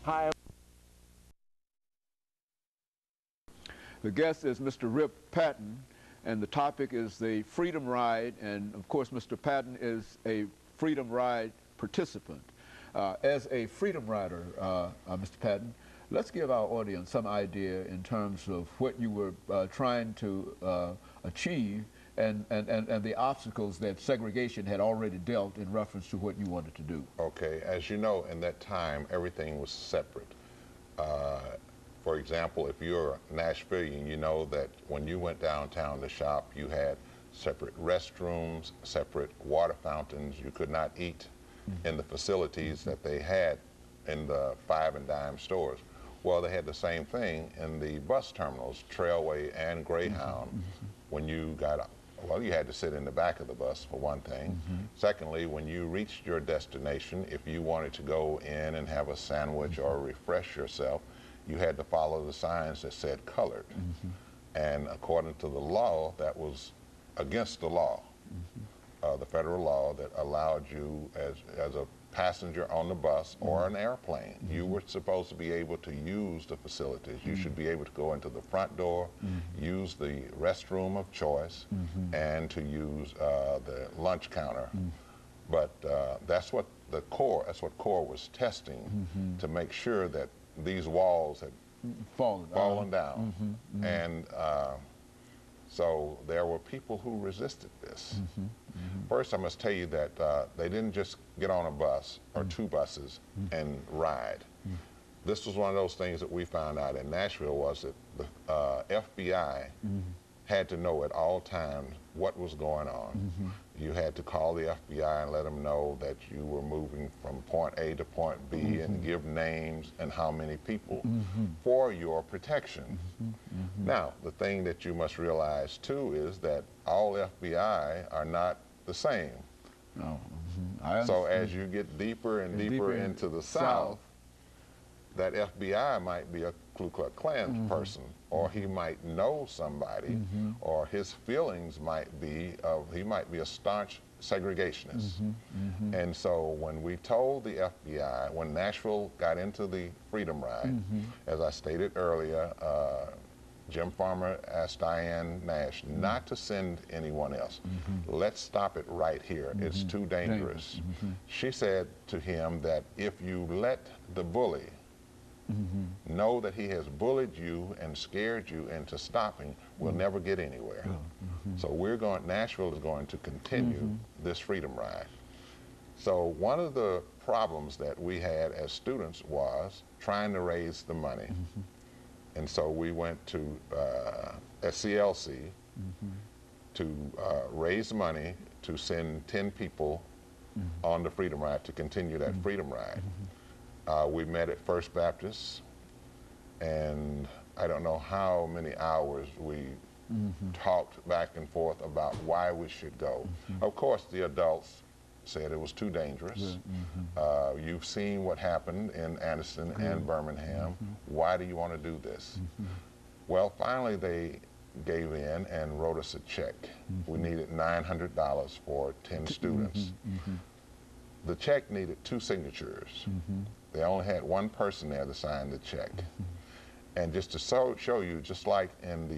Hi. The guest is Mr. RPatton, and the topic is the Freedom Ride, and of course Mr. Patton is a Freedom Ride participant. As a Freedom Rider, Mr. Patton, let's give our audience some idea in terms of what you were trying to achieve and the obstacles that segregation had already dealt in reference to what you wanted to do. Okay, as you know, in that time, everything was separate. For example, if you're a Nashvilleian, you know that when you went downtown to shop, you had separate restrooms, separate water fountains. You could not eat in the facilities that they had in the 5 and dime stores. Well, they had the same thing in the bus terminals, Trailway and Greyhound. When you got up, well, you had to sit in the back of the bus, for one thing. Secondly, when you reached your destination, if you wanted to go in and have a sandwich or refresh yourself, you had to follow the signs that said colored. And according to the law, that was against the law, the federal law that allowed you as a passenger on the bus or an airplane, you were supposed to be able to use the facilities. You should be able to go into the front door, use the restroom of choice, and to use the lunch counter. But that's what CORE was testing, to make sure that these walls had fallen down. And so there were people who resisted this. First, I must tell you that they didn't just get on a bus or two buses and ride. This was one of those things that we found out in Nashville, was that the FBI had to know at all times what was going on. You had to call the FBI and let them know that you were moving from point A to point B and give names and how many people for your protection. Now, the thing that you must realize too is that all FBI are not the same. So as you get deeper and deeper into the South, that FBI might be a Ku Klux Klan person, or he might know somebody, or his feelings might be, he might be a staunch segregationist. And so when we told the FBI, when Nashville got into the Freedom Ride, as I stated earlier, Jim Farmer asked Diane Nash not to send anyone else. Let's stop it right here. It's too dangerous. She said to him that if you let the bully know that he has bullied you and scared you into stopping, we'll never get anywhere. So Nashville is going to continue this Freedom Ride. So one of the problems that we had as students was trying to raise the money. And so we went to SCLC to raise money to send 10 people on the Freedom Ride to continue that Freedom Ride. We met at First Baptist, and I don't know how many hours we talked back and forth about why we should go. Of course, the adults said it was too dangerous. You've seen what happened in Anderson and Birmingham. Why do you want to do this? Well, finally they gave in and wrote us a check. We needed $900 for 10 students. The check needed 2 signatures. They only had one person there to sign the check. And just to show you, just like in the